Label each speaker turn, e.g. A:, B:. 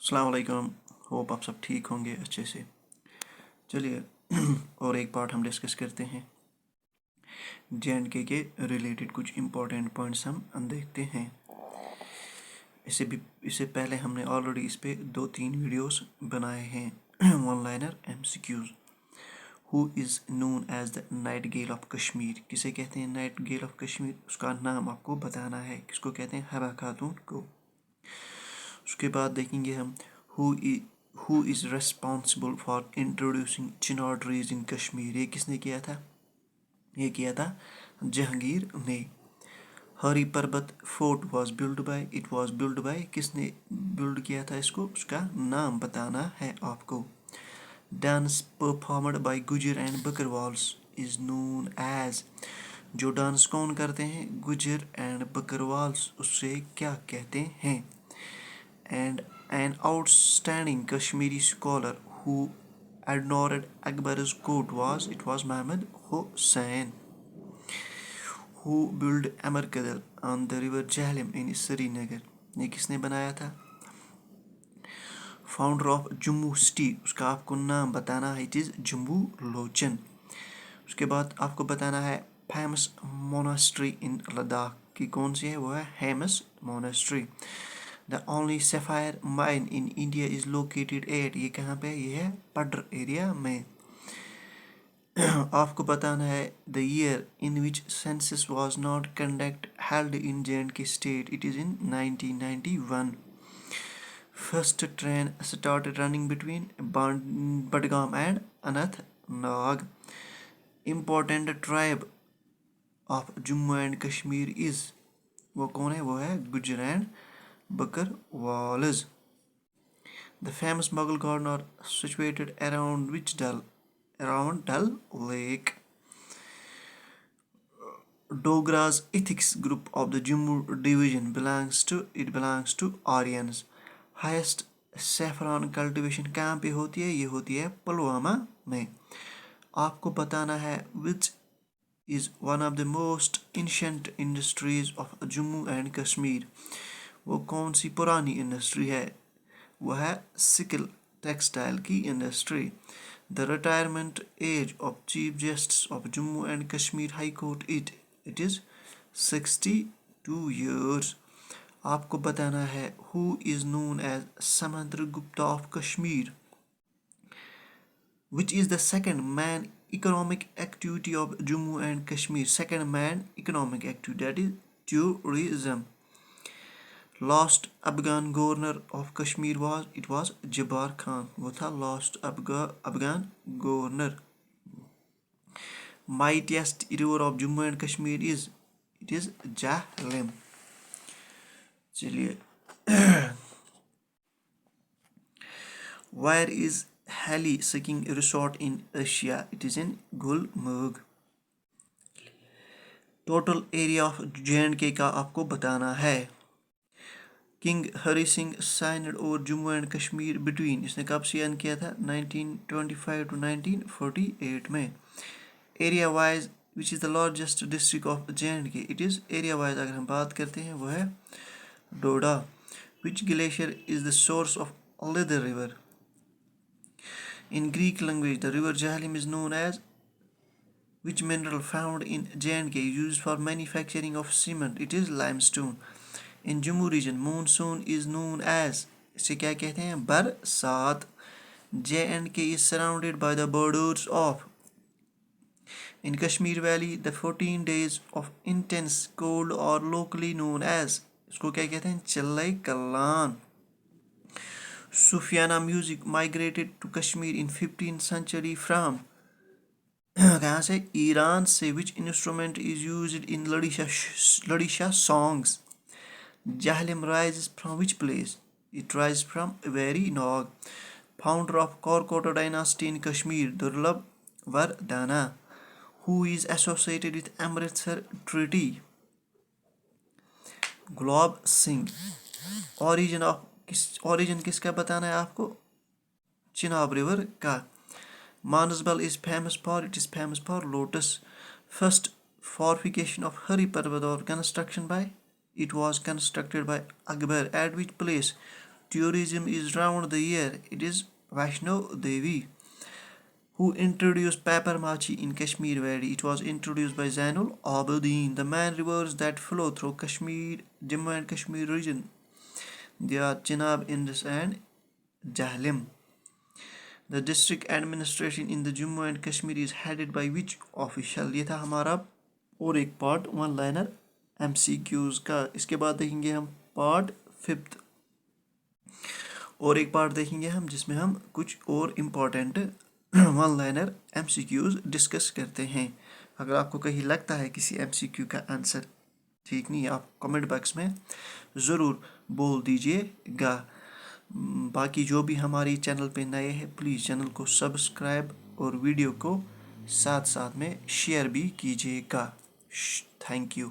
A: अस्सलाम वालेकुम। होप आप सब ठीक होंगे अच्छे से। चलिए और एक पार्ट हम डिस्कस करते हैं। जे.एंड.के के रिलेटेड कुछ इम्पोर्टेंट पॉइंट्स हम देखते हैं। इससे पहले हमने ऑलरेडी इस पे 2-3 वीडियोस बनाए हैं। One liner MCQs। Who is known as the nightingale of Kashmir. किसे कहते हैं नाइट गेल ऑफ कश्मीर? उसका नाम आपको बताना है। किसको कहते हैं? हबा खातून को। उसके बाद देखेंगे हम who is responsible for introducing Chinar trees in Kashmir. ये किसने किया था? ये किया था जहांगीर ने। हरी पर्वत fort it was build by. किसने बिल्ड किया था इसको? उसका नाम बताना है आपको। डांस परफॉर्मड बाय गुजर एंड बकरवाल्स इज नोन एज। जो डांस कौन करते हैं? गुजर एंड बकरवाल्स। उससे क्या कहते हैं? And an outstanding Kashmiri scholar who admired Akbar's court was Muhammad Hussain, who built Amarkadal on the river Jhelum in Srinagar. ये किसने बनाया था? Founder of Jammu city. उसका आपको नाम बताना है। It is Jambu Lochan. उसके बाद आपको बताना है फेमस मोनास्ट्री इन लद्दाख की कौन सी है? वो है Hemis monastery. The only sapphire mine in India is located at. ये कहाँ पे? ये है पड्र एरिया में। आपको बताना है the year in which census was not conduct held in J&K state. It is in 1991। First train started running between Budgam and Anantnag. Important tribe of Jammu and Kashmir is. वो कौन है? वो है गुजर and बकरवाल्स। The famous Mughal garden are situated around which Dal? Around Dal Lake. Dogra's ethics group of the Jammu division belongs to Aryans. Highest saffron cultivation कहाँ पे होती है? ये होती है पुलवामा में। आपको बताना है which is one of the most ancient industries of Jammu and Kashmir. वो कौन सी पुरानी इंडस्ट्री है? वह है सिकल टेक्सटाइल की industry. The retirement age of chief justice of Jammu and Kashmir high court it is 62 years। आपको बताना है who is known as Samudragupta of Kashmir. Which is the second main economic activity of Jammu and Kashmir. Second main economic activity that is tourism. Last Afghan governor of Kashmir was Jabbar Khan. वो था last Afghan governor. mightiest river of Jammu and Kashmir is Jhelum. चलिए where is heli skiing resort in Asia? It is in Gulmarg. Total area of J&K का आपको बताना है। King Hari Singh signed over Jammu and Kashmir between. इसने कब sign किया था? 1925 to 1948 में। Area wise which is the largest district of J&K? It is area wise अगर हम बात करते हैं वो है Doda. Which glacier is the source of Lidder river? In Greek language the river Jhelum is known as which mineral found in J&K used for manufacturing of cement? It is limestone. In Jammu region monsoon is known as। इसे क्या कहते हैं? बरसात। J&K is surrounded by the borders of। In Kashmir Valley the 14 days of intense cold are locally known as। इसको क्या कहते हैं? चिल्लाई Kalan. Sufiana music migrated to Kashmir in 15th century from। कहाँ से? ईरान से। Which instrument is used in Ladishah songs? Jhelum rises from which place? It rises from Veri Nog. Founder of Korkota dynasty in Kashmir, Durlab Vardana. Who is associated with Amritsar Treaty? Gulab Singh. Origin किसका बताना है आपको? Chenab river का। Manasbal is famous for lotus. First fortification of Hari Parvat or construction by? It was constructed by Akbar at which place? tourism is round the year? It is Vaishno Devi. Who introduced paper machi in Kashmir Valley? It was introduced by Zainul Abidin. The main rivers that flow through Kashmir, Jammu and Kashmir region, they are Chenab, Indus and Jahlim. The district administration in the Jammu and Kashmir is headed by which official? ये था हमारा और एक part one liner MCQs का. इसके बाद देखेंगे हम पार्ट 5 और एक पार्ट देखेंगे हम जिसमें हम कुछ और important one liner MCQs discuss करते हैं. अगर आपको कहीं लगता है किसी MCQ का आंसर ठीक नहीं है, आप कमेंट बॉक्स में ज़रूर बोल दीजिएगा. बाकी जो भी हमारी चैनल पे नए हैं प्लीज़ चैनल को सब्सक्राइब और वीडियो को साथ साथ में शेयर भी कीजिएगा. Thank you.